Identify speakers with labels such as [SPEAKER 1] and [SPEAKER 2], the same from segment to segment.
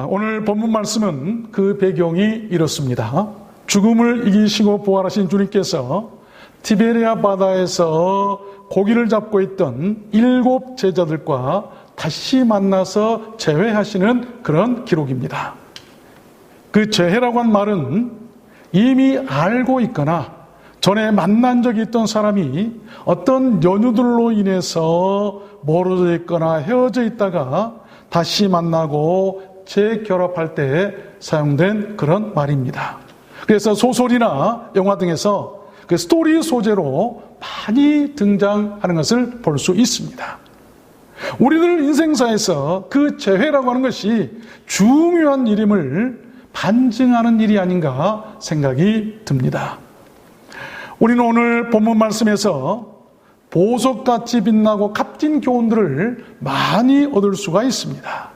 [SPEAKER 1] 오늘 본문 말씀은 그 배경이 이렇습니다. 죽음을 이기시고 부활하신 주님께서 티베리아 바다에서 고기를 잡고 있던 7 제자들과 다시 만나서 재회하시는 그런 기록입니다. 그 재회라고 한 말은 이미 알고 있거나 전에 만난 적이 있던 사람이 어떤 연유들로 인해서 멀어져 있거나 헤어져 있다가 다시 만나고 재결합할 때 사용된 그런 말입니다. 그래서 소설이나 영화 등에서 그 스토리 소재로 많이 등장하는 것을 볼 수 있습니다. 우리들 인생사에서 그 재회라고 하는 것이 중요한 일임을 반증하는 일이 아닌가 생각이 듭니다. 우리는 오늘 본문 말씀에서 보석같이 빛나고 값진 교훈들을 많이 얻을 수가 있습니다.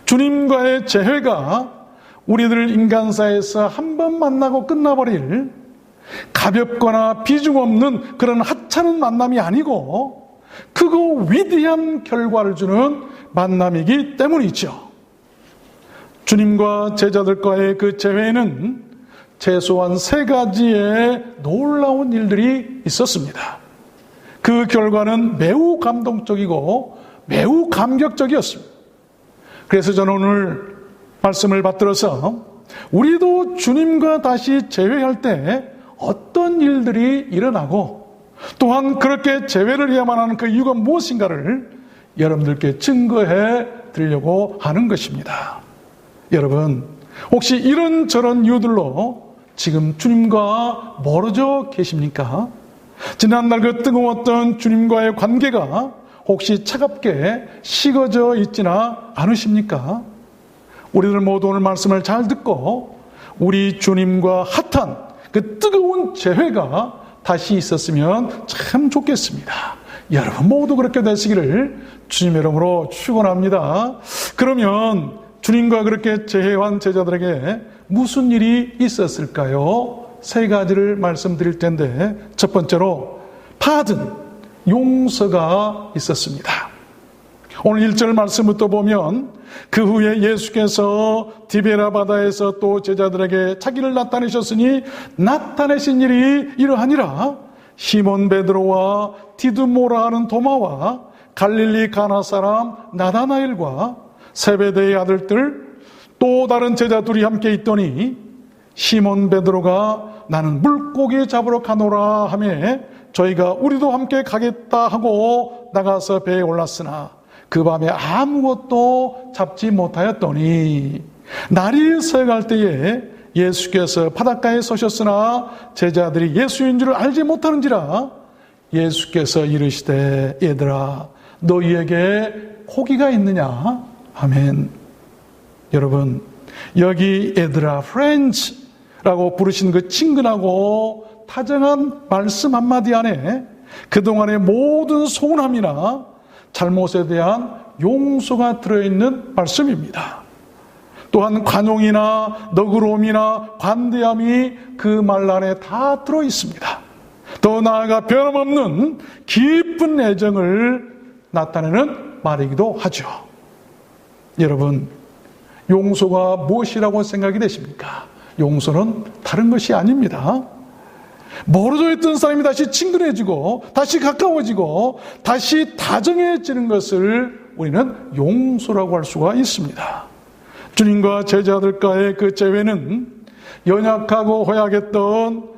[SPEAKER 1] 주님과의 재회가 우리들 인간사에서 한 번 만나고 끝나버릴 가볍거나 비중 없는 그런 하찮은 만남이 아니고 크고 위대한 결과를 주는 만남이기 때문이죠. 주님과 제자들과의 그 재회에는 최소한 3가지의 놀라운 일들이 있었습니다. 그 결과는 매우 감동적이고 매우 감격적이었습니다. 그래서 저는 오늘 말씀을 받들어서 우리도 주님과 다시 재회할 때 어떤 일들이 일어나고 또한 그렇게 재회를 해야만 하는 그 이유가 무엇인가를 여러분들께 증거해 드리려고 하는 것입니다. 여러분, 혹시 이런저런 이유들로 지금 주님과 멀어져 계십니까? 지난날 그 뜨거웠던 주님과의 관계가 혹시 차갑게 식어져 있지나 않으십니까? 우리들 모두 오늘 말씀을 잘 듣고 우리 주님과 핫한 그 뜨거운 재회가 다시 있었으면 참 좋겠습니다. 여러분 모두 그렇게 되시기를 주님의 이름으로 축원합니다. 그러면 주님과 그렇게 재회한 제자들에게 무슨 일이 있었을까요? 3가지를 말씀드릴 텐데, 첫 번째로 파든, 용서가 있었습니다. 오늘 1절 말씀부터 보면 그 후에 예수께서 디베라 바다에서 또 제자들에게 자기를 나타내셨으니 나타내신 일이 이러하니라. 시몬 베드로와 디두모라 하는 도마와 갈릴리 가나 사람 나다나엘과 세베대의 아들들 또 다른 제자 둘이 함께 있더니 시몬 베드로가 나는 물고기 잡으러 가노라 하며 저희가 우리도 함께 가겠다 하고 나가서 배에 올랐으나 그 밤에 아무것도 잡지 못하였더니 날이 새갈 때에 예수께서 바닷가에 서셨으나 제자들이 예수인 줄 알지 못하는지라 예수께서 이르시되 얘들아 너희에게 고기가 있느냐? 아멘. 여러분, 여기 얘들아 프렌즈라고 부르신 그 친근하고 타정한 말씀 한마디 안에 그동안의 모든 소원함이나 잘못에 대한 용서가 들어있는 말씀입니다. 또한 관용이나 너그러움이나 관대함이 그 말 안에 다 들어있습니다. 더 나아가 변함없는 깊은 애정을 나타내는 말이기도 하죠. 여러분, 용서가 무엇이라고 생각이 되십니까? 용서는 다른 것이 아닙니다. 멀어져 있던 사람이 다시 친근해지고 다시 가까워지고 다시 다정해지는 것을 우리는 용서라고 할 수가 있습니다. 주님과 제자들과의 그 재회는 연약하고 허약했던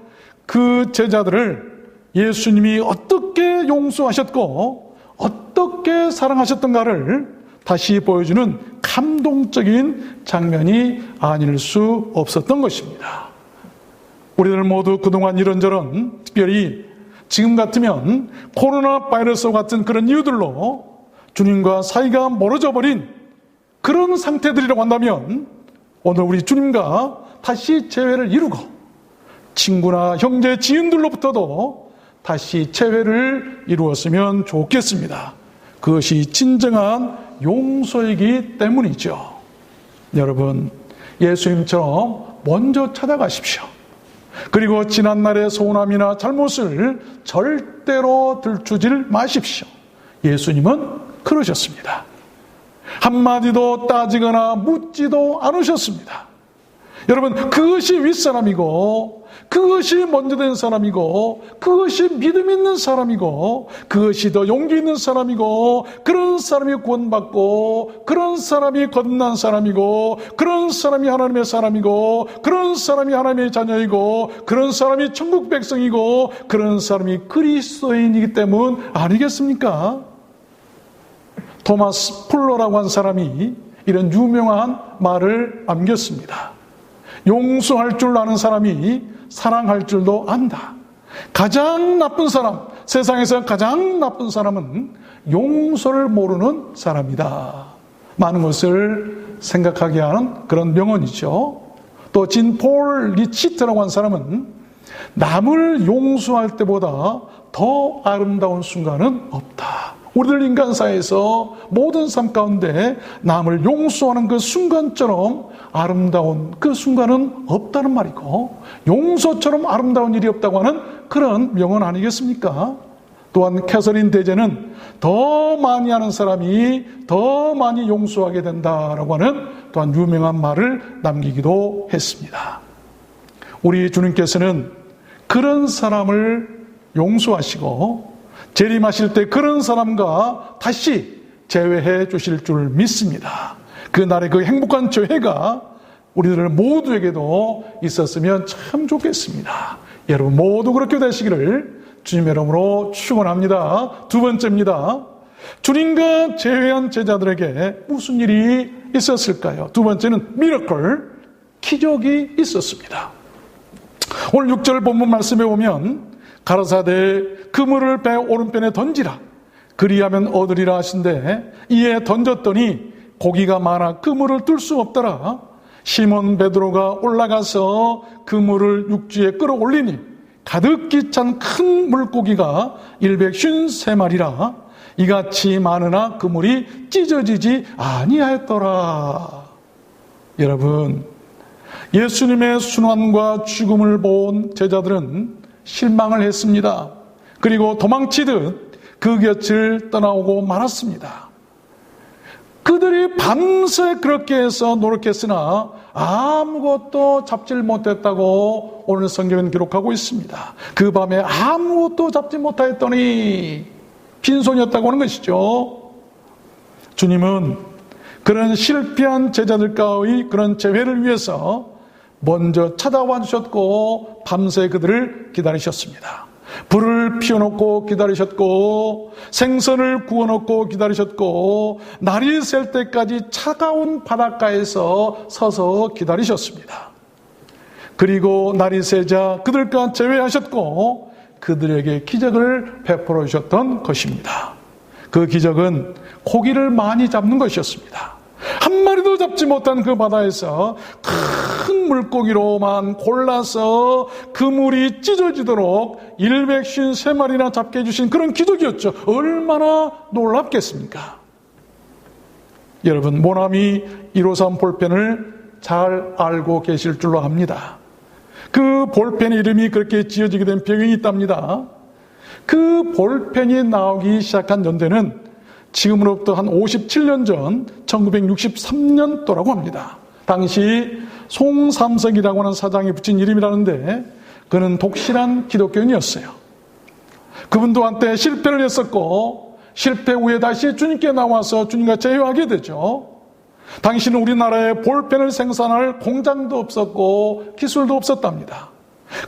[SPEAKER 1] 그 제자들을 예수님이 어떻게 용서하셨고 어떻게 사랑하셨던가를 다시 보여주는 감동적인 장면이 아닐 수 없었던 것입니다. 우리들 모두 그동안 이런저런, 특별히 지금 같으면 코로나 바이러스 같은 그런 이유들로 주님과 사이가 멀어져 버린 그런 상태들이라고 한다면 오늘 우리 주님과 다시 재회를 이루고 친구나 형제 지인들로부터도 다시 재회를 이루었으면 좋겠습니다. 그것이 진정한 용서이기 때문이죠. 여러분, 예수님처럼 먼저 찾아가십시오. 그리고 지난날의 소원함이나 잘못을 절대로 들추질 마십시오. 예수님은 그러셨습니다. 한마디도 따지거나 묻지도 않으셨습니다. 여러분, 그것이 윗사람이고, 그것이 먼저 된 사람이고, 그것이 믿음 있는 사람이고, 그것이 더 용기 있는 사람이고, 그런 사람이 구원받고, 그런 사람이 거듭난 사람이고, 그런 사람이 하나님의 사람이고, 그런 사람이 하나님의 자녀이고, 그런 사람이 천국 백성이고, 그런 사람이 그리스도인이기 때문 아니겠습니까? 토마스 풀러라고 한 사람이 이런 유명한 말을 남겼습니다. 용서할 줄 아는 사람이 사랑할 줄도 안다. 가장 나쁜 사람, 세상에서 가장 나쁜 사람은 용서를 모르는 사람이다. 많은 것을 생각하게 하는 그런 명언이죠. 또 진 폴 리치트라고 한 사람은 남을 용서할 때보다 더 아름다운 순간은 없다. 우리들 인간사에서 모든 삶 가운데 남을 용서하는 그 순간처럼 아름다운 그 순간은 없다는 말이고, 용서처럼 아름다운 일이 없다고 하는 그런 명언 아니겠습니까? 또한 캐서린 대제는 더 많이 하는 사람이 더 많이 용서하게 된다라고 하는 또한 유명한 말을 남기기도 했습니다. 우리 주님께서는 그런 사람을 용서하시고 재림하실 때 그런 사람과 다시 재회해 주실 줄 믿습니다. 그날의 그 행복한 재회가 우리들 모두에게도 있었으면 참 좋겠습니다. 여러분 모두 그렇게 되시기를 주님의 이름으로 축원합니다. 두 번째입니다. 주님과 재회한 제자들에게 무슨 일이 있었을까요? 두 번째는 미러클, 기적이 있었습니다. 오늘 6절 본문 말씀에 보면 가라사대 그물을 배 오른편에 던지라 그리하면 얻으리라 하신데 이에 던졌더니 고기가 많아 그물을 뜰 수 없더라. 시몬 베드로가 올라가서 그물을 육지에 끌어올리니 가득히 찬 큰 물고기가 153마리라. 이같이 많으나 그물이 찢어지지 아니하였더라. 여러분, 예수님의 순환과 죽음을 본 제자들은 실망을 했습니다. 그리고 도망치듯 그 곁을 떠나오고 말았습니다. 그들이 밤새 그렇게 해서 노력했으나 아무것도 잡질 못했다고 오늘 성경은 기록하고 있습니다. 그 밤에 아무것도 잡지 못하였더니 빈손이었다고 하는 것이죠. 주님은 그런 실패한 제자들과의 그런 재회를 위해서 먼저 찾아와 주셨고 밤새 그들을 기다리셨습니다. 불을 피워놓고 기다리셨고 생선을 구워놓고 기다리셨고 날이 셀 때까지 차가운 바닷가에서 서서 기다리셨습니다. 그리고 날이 새자 그들과 재회하셨고 그들에게 기적을 베풀어 주셨던 것입니다. 그 기적은 고기를 많이 잡는 것이었습니다. 한 마리도 잡지 못한 그 바다에서 큰 물고기로만 골라서 그물이 찢어지도록 153마리나 잡게 해주신 그런 기적이었죠. 얼마나 놀랍겠습니까? 여러분, 모나미 153 볼펜을 잘 알고 계실 줄로 압니다. 그 볼펜 이름이 그렇게 지어지게 된 배경이 있답니다. 그 볼펜이 나오기 시작한 연대는 지금으로부터 한 57년 전 1963년도라고 합니다. 당시 송삼석이라고 하는 사장이 붙인 이름이라는데 그는 독실한 기독교인이었어요. 그분도 한때 실패를 했었고 실패 후에 다시 주님께 나와서 주님과 재회하게 되죠. 당시는 우리나라에 볼펜을 생산할 공장도 없었고 기술도 없었답니다.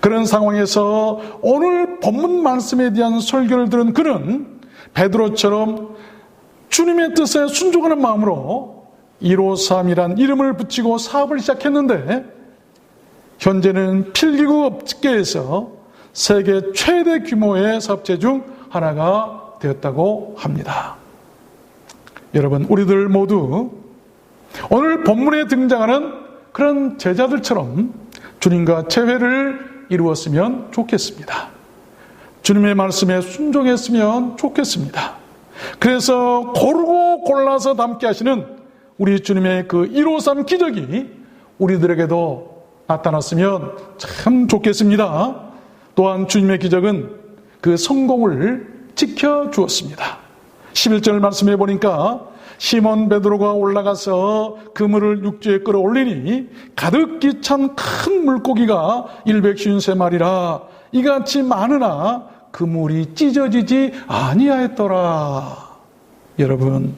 [SPEAKER 1] 그런 상황에서 오늘 본문 말씀에 대한 설교를 들은 그는 베드로처럼 주님의 뜻에 순종하는 마음으로 153이란 이름을 붙이고 사업을 시작했는데 현재는 필기구 업계에서 세계 최대 규모의 사업체 중 하나가 되었다고 합니다. 여러분, 우리들 모두 오늘 본문에 등장하는 그런 제자들처럼 주님과 재회를 이루었으면 좋겠습니다. 주님의 말씀에 순종했으면 좋겠습니다. 그래서 고르고 골라서 담게 하시는 우리 주님의 그 153 기적이 우리들에게도 나타났으면 참 좋겠습니다. 또한 주님의 기적은 그 성공을 지켜주었습니다. 11절 말씀해 보니까 시몬 베드로가 올라가서 그물을 육지에 끌어올리니 가득히 찬 큰 물고기가 153마리라 이같이 많으나 그물이 찢어지지 아니하였더라. 여러분,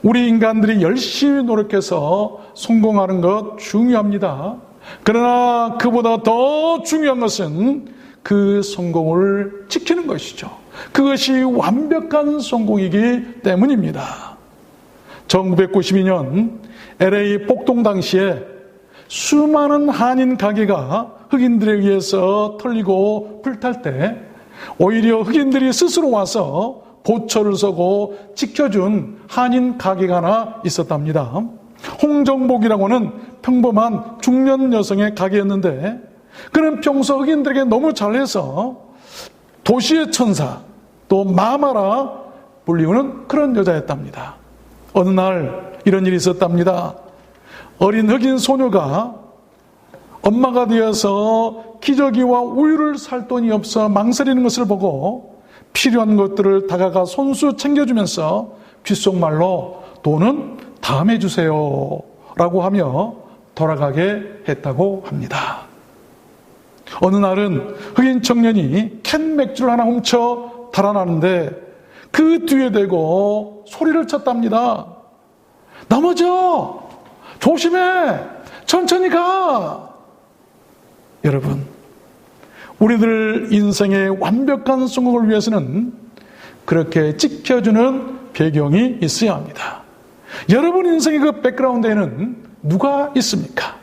[SPEAKER 1] 우리 인간들이 열심히 노력해서 성공하는 것 중요합니다. 그러나 그보다 더 중요한 것은 그 성공을 지키는 것이죠. 그것이 완벽한 성공이기 때문입니다. 1992년 LA 폭동 당시에 수많은 한인 가게가 흑인들에 의해서 털리고 불탈 때 오히려 흑인들이 스스로 와서 보초를 서고 지켜준 한인 가게가 하나 있었답니다. 홍정복이라고 하는 평범한 중년 여성의 가게였는데 그는 평소 흑인들에게 너무 잘해서 도시의 천사 또 마마라 불리우는 그런 여자였답니다. 어느 날 이런 일이 있었답니다. 어린 흑인 소녀가 엄마가 되어서 기저귀와 우유를 살 돈이 없어 망설이는 것을 보고 필요한 것들을 다가가 손수 챙겨주면서 귓속말로 돈은 다음에 주세요 라고 하며 돌아가게 했다고 합니다. 어느 날은 흑인 청년이 캔 맥주를 하나 훔쳐 달아나는데 그 뒤에 대고 소리를 쳤답니다. 넘어져! 조심해! 천천히 가! 여러분, 우리들 인생의 완벽한 성공을 위해서는 그렇게 지켜주는 배경이 있어야 합니다. 여러분 인생의 그 백그라운드에는 누가 있습니까?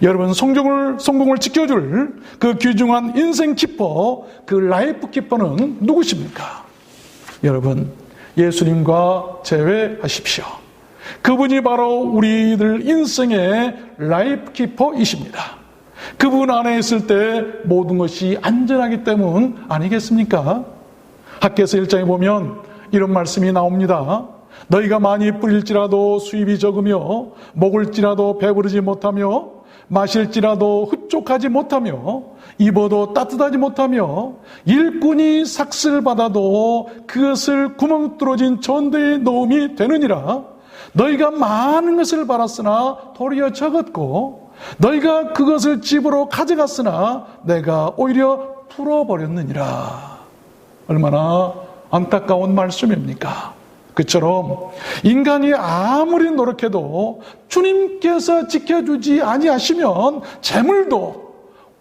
[SPEAKER 1] 여러분 성공을 지켜줄 그 귀중한 인생 키퍼, 그 라이프 키퍼는 누구십니까? 여러분, 예수님과 제외하십시오. 그분이 바로 우리들 인생의 라이프 키퍼이십니다. 그분 안에 있을 때 모든 것이 안전하기 때문 아니겠습니까? 학개서 1장에 보면 이런 말씀이 나옵니다. 너희가 많이 뿌릴지라도 수입이 적으며 먹을지라도 배부르지 못하며 마실지라도 흡족하지 못하며 입어도 따뜻하지 못하며 일꾼이 삭슬 받아도 그것을 구멍 뚫어진 전대에 넣음이 되느니라. 너희가 많은 것을 받았으나 도리어 적었고 너희가 그것을 집으로 가져갔으나 내가 오히려 풀어버렸느니라. 얼마나 안타까운 말씀입니까? 그처럼 인간이 아무리 노력해도 주님께서 지켜주지 아니하시면 재물도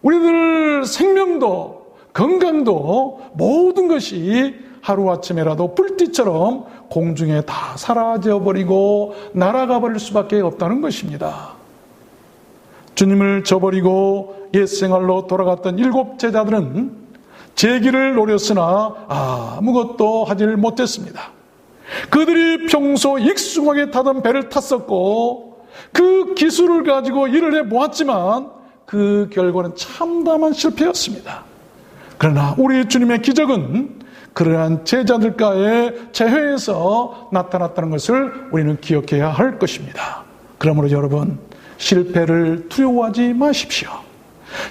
[SPEAKER 1] 우리들 생명도 건강도 모든 것이 하루아침에라도 불빛처럼 공중에 다 사라져버리고 날아가 버릴 수밖에 없다는 것입니다. 주님을 저버리고 옛생활로 돌아갔던 7 제자들은 재기를 노렸으나 아무것도 하질 못했습니다. 그들이 평소 익숙하게 타던 배를 탔었고 그 기술을 가지고 일을 해보았지만 그 결과는 참담한 실패였습니다. 그러나 우리 주님의 기적은 그러한 제자들과의 재회에서 나타났다는 것을 우리는 기억해야 할 것입니다. 그러므로 여러분, 실패를 두려워하지 마십시오.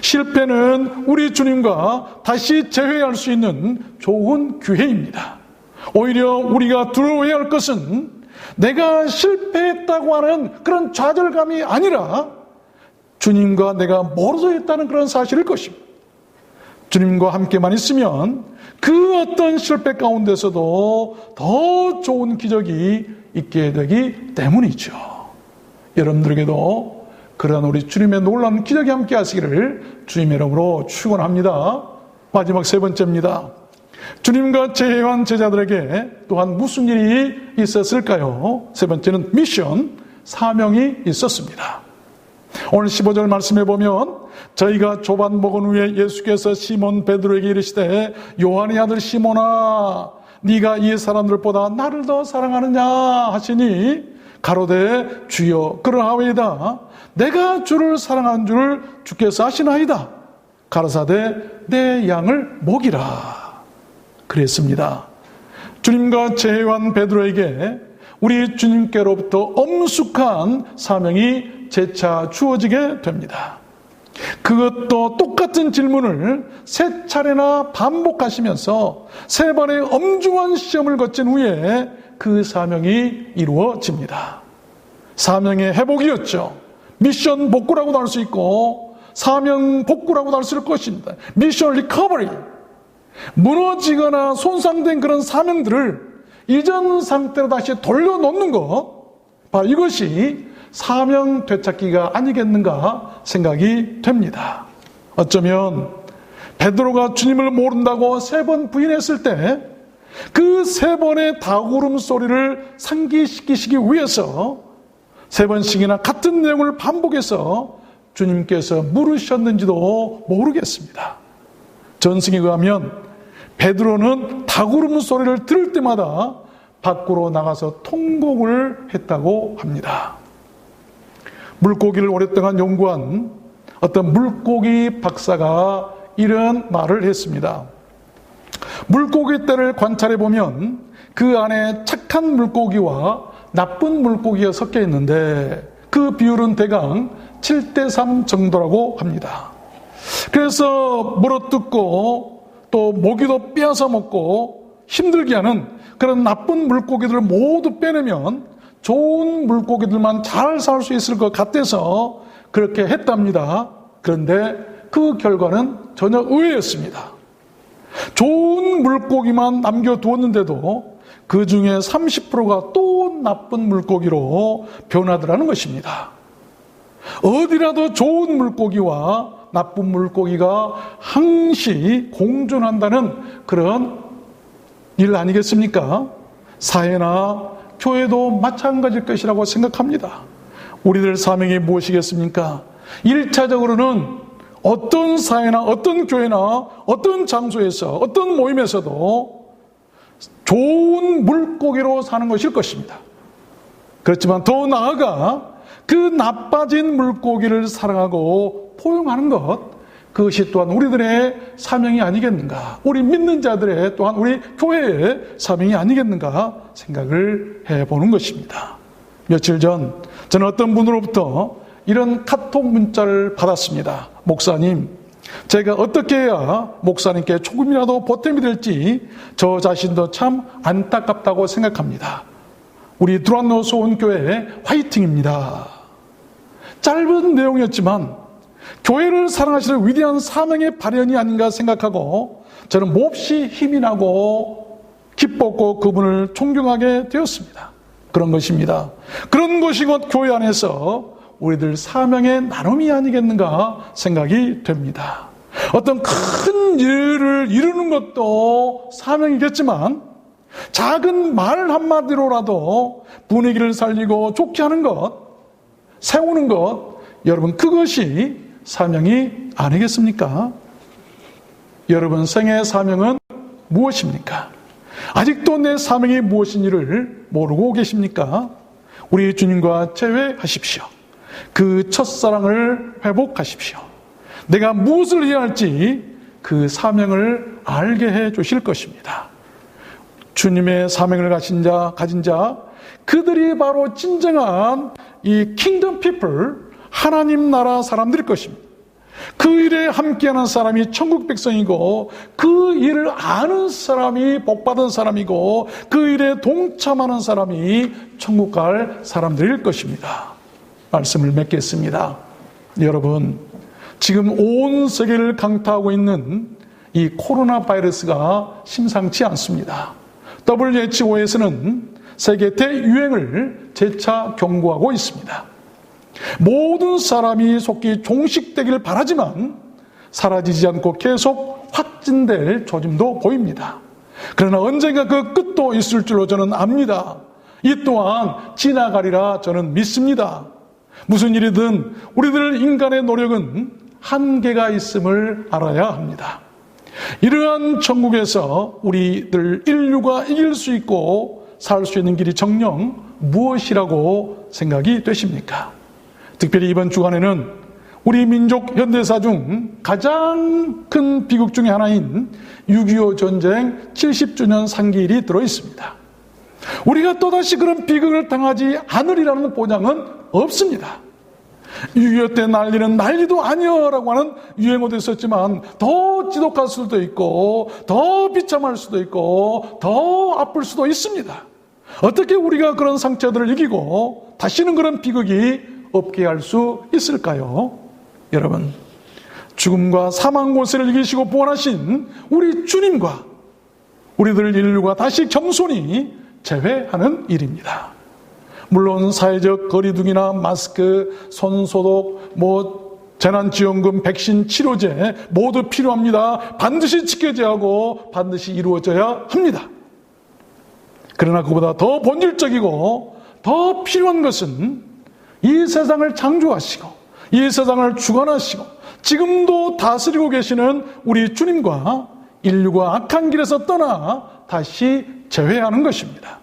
[SPEAKER 1] 실패는 우리 주님과 다시 재회할 수 있는 좋은 기회입니다. 오히려 우리가 두려워해야 할 것은 내가 실패했다고 하는 그런 좌절감이 아니라 주님과 내가 멀어져 있다는 그런 사실일 것입니다. 주님과 함께만 있으면 그 어떤 실패 가운데서도 더 좋은 기적이 있게 되기 때문이죠. 여러분들에게도 그러한 우리 주님의 놀라운 기적이 함께 하시기를 주님의 이름으로 축원합니다. 마지막 3번째입니다. 주님과 재회한 제자들에게 또한 무슨 일이 있었을까요? 3번째는 미션, 사명이 있었습니다. 오늘 15절 말씀해 보면 저희가 조반 먹은 후에 예수께서 시몬 베드로에게 이르시되 요한의 아들 시몬아 네가 이 사람들보다 나를 더 사랑하느냐 하시니 가로되 주여 그러하오이다. 내가 주를 사랑하는 줄 주께서 아시나이다. 가라사대 내 양을 먹이라. 그랬습니다. 주님과 재회한 베드로에게 우리 주님께로부터 엄숙한 사명이 재차 주어지게 됩니다. 그것도 똑같은 질문을 3차례나 반복하시면서 3번의 엄중한 시험을 거친 후에 그 사명이 이루어집니다. 사명의 회복이었죠. 미션 복구라고도 할 수 있고 사명 복구라고도 할 수 있을 것입니다. 미션 리커버리. 무너지거나 손상된 그런 사명들을 이전 상태로 다시 돌려놓는 것, 바로 이것이 사명 되찾기가 아니겠는가 생각이 됩니다. 어쩌면 베드로가 주님을 모른다고 3번 부인했을 때 그 3번의 닭울음 소리를 상기시키시기 위해서 3번씩이나 같은 내용을 반복해서 주님께서 물으셨는지도 모르겠습니다. 전승에 의하면 베드로는 닭울음 소리를 들을 때마다 밖으로 나가서 통곡을 했다고 합니다. 물고기를 오랫동안 연구한 어떤 물고기 박사가 이런 말을 했습니다. 물고기 떼를 관찰해 보면 그 안에 착한 물고기와 나쁜 물고기가 섞여 있는데 그 비율은 대강 7대3 정도라고 합니다. 그래서 물어뜯고 또 모기도 빼앗아 먹고 힘들게 하는 그런 나쁜 물고기들을 모두 빼내면 좋은 물고기들만 잘 살 수 있을 것 같아서 그렇게 했답니다. 그런데 그 결과는 전혀 의외였습니다. 좋은 물고기만 남겨두었는데도 그 중에 30%가 또 나쁜 물고기로 변하더라는 것입니다. 어디라도 좋은 물고기와 나쁜 물고기가 항시 공존한다는 그런 일 아니겠습니까? 사회나 교회도 마찬가지일 것이라고 생각합니다. 우리들 사명이 무엇이겠습니까? 1차적으로는 어떤 사회나 어떤 교회나 어떤 장소에서 어떤 모임에서도 좋은 물고기로 사는 것일 것입니다. 그렇지만 더 나아가 그 나빠진 물고기를 사랑하고 포용하는 것, 그것이 또한 우리들의 사명이 아니겠는가, 우리 믿는 자들의 또한 우리 교회의 사명이 아니겠는가 생각을 해보는 것입니다. 며칠 전 저는 어떤 분으로부터 이런 카톡 문자를 받았습니다. 목사님, 제가 어떻게 해야 목사님께 조금이라도 보탬이 될지 저 자신도 참 안타깝다고 생각합니다. 우리 두란노 소원교회 화이팅입니다. 짧은 내용이었지만 교회를 사랑하시는 위대한 사명의 발현이 아닌가 생각하고 저는 몹시 힘이 나고 기뻤고 그분을 존경하게 되었습니다. 그런 것입니다. 그런 것이 곧 교회 안에서 우리들 사명의 나눔이 아니겠는가 생각이 됩니다. 어떤 큰 일을 이루는 것도 사명이겠지만 작은 말 한마디로라도 분위기를 살리고 좋게 하는 것, 세우는 것, 여러분 그것이 사명이 아니겠습니까? 여러분 생애의 사명은 무엇입니까? 아직도 내 사명이 무엇인지를 모르고 계십니까? 우리 주님과 재회하십시오. 그 첫사랑을 회복하십시오. 내가 무엇을 해야 할지 그 사명을 알게 해 주실 것입니다. 주님의 사명을 가진 자, 그들이 바로 진정한 이 킹덤 피플, 하나님 나라 사람들일 것입니다. 그 일에 함께하는 사람이 천국 백성이고 그 일을 아는 사람이 복받은 사람이고 그 일에 동참하는 사람이 천국 갈 사람들일 것입니다. 말씀을 맺겠습니다. 여러분, 지금 온 세계를 강타하고 있는 이 코로나 바이러스가 심상치 않습니다. WHO에서는 세계 대유행을 재차 경고하고 있습니다. 모든 사람이 속히 종식되기를 바라지만 사라지지 않고 계속 확진될 조짐도 보입니다. 그러나 언젠가 그 끝도 있을 줄로 저는 압니다. 이 또한 지나가리라 저는 믿습니다. 무슨 일이든 우리들 인간의 노력은 한계가 있음을 알아야 합니다. 이러한 천국에서 우리들 인류가 이길 수 있고 살 수 있는 길이 정녕 무엇이라고 생각이 되십니까? 특별히 이번 주간에는 우리 민족 현대사 중 가장 큰 비극 중에 하나인 6.25 전쟁 70주년 상기일이 들어있습니다. 우리가 또다시 그런 비극을 당하지 않으리라는 보장은 없습니다. 6.25 때 난리는 난리도 아니여라고 하는 유행어도 있었지만 더 지독할 수도 있고 더 비참할 수도 있고 더 아플 수도 있습니다. 어떻게 우리가 그런 상처들을 이기고 다시는 그런 비극이 없게 할 수 있을까요? 여러분, 죽음과 사망 권세를 이기시고 부활하신 우리 주님과 우리들 인류가 다시 겸손히 재회하는 일입니다. 물론 사회적 거리두기나 마스크, 손소독, 재난지원금, 백신, 치료제 모두 필요합니다. 반드시 지켜져야 하고 반드시 이루어져야 합니다. 그러나 그보다 더 본질적이고 더 필요한 것은 이 세상을 창조하시고 이 세상을 주관하시고 지금도 다스리고 계시는 우리 주님과 인류가 악한 길에서 떠나 다시 재회하는 것입니다.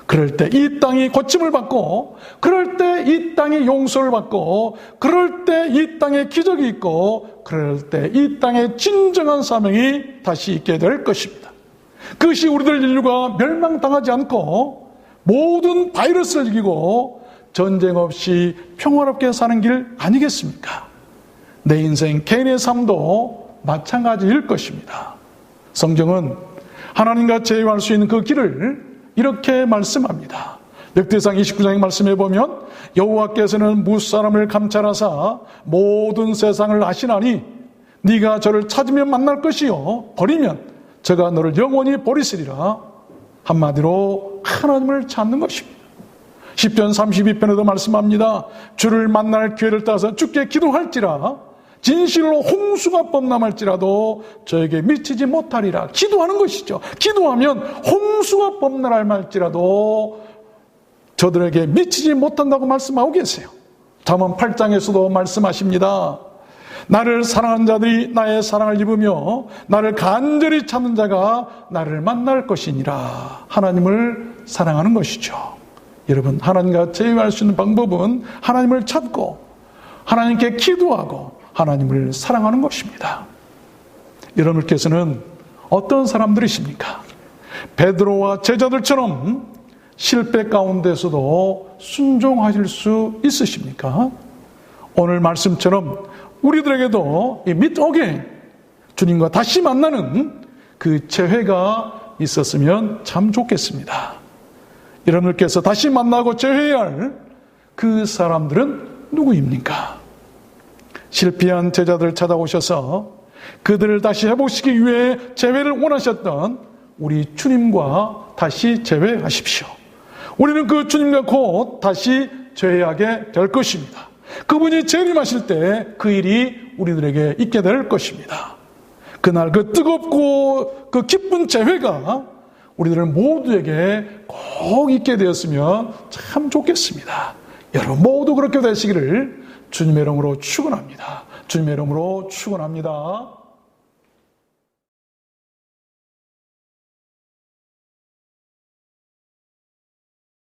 [SPEAKER 1] 그럴 때 이 땅이 고침을 받고, 그럴 때 이 땅이 용서를 받고, 그럴 때 이 땅에 기적이 있고, 그럴 때 이 땅에 진정한 사명이 다시 있게 될 것입니다. 그것이 우리들 인류가 멸망당하지 않고 모든 바이러스를 이기고 전쟁 없이 평화롭게 사는 길 아니겠습니까? 내 인생, 개인의 삶도 마찬가지일 것입니다. 성경은 하나님과 재회할 수 있는 그 길을 이렇게 말씀합니다. 역대상 29장의 말씀에 보면 여호와께서는 무사람을 감찰하사 모든 세상을 아시나니 네가 저를 찾으면 만날 것이요 버리면 저가 너를 영원히 버리시리라. 한마디로 하나님을 찾는 것입니다. 시편 32편에도 말씀합니다. 주를 만날 기회를 따서 주께 기도할지라 진실로 홍수가 범람할지라도 저에게 미치지 못하리라. 기도하는 것이죠. 기도하면 홍수가 범람할지라도 저들에게 미치지 못한다고 말씀하고 계세요. 잠언 8장에서도 말씀하십니다. 나를 사랑하는 자들이 나의 사랑을 입으며 나를 간절히 찾는 자가 나를 만날 것이니라. 하나님을 사랑하는 것이죠. 여러분, 하나님과 재회할 수 있는 방법은 하나님을 찾고 하나님께 기도하고 하나님을 사랑하는 것입니다. 여러분께서는 어떤 사람들이십니까? 베드로와 제자들처럼 실패 가운데서도 순종하실 수 있으십니까? 오늘 말씀처럼 우리들에게도 이 밑오게 주님과 다시 만나는 그 재회가 있었으면 참 좋겠습니다. 여러분께서 다시 만나고 재회해야 할 그 사람들은 누구입니까? 실패한 제자들을 찾아오셔서 그들을 다시 회복시키기 위해 재회를 원하셨던 우리 주님과 다시 재회하십시오. 우리는 그 주님과 곧 다시 재회하게 될 것입니다. 그분이 재림하실 때 그 일이 우리들에게 있게 될 것입니다. 그날 그 뜨겁고 그 기쁜 재회가 우리들 모두에게 꼭 있게 되었으면 참 좋겠습니다. 여러분 모두 그렇게 되시기를 주님의 이름으로 축원합니다. 주님의 이름으로 축원합니다.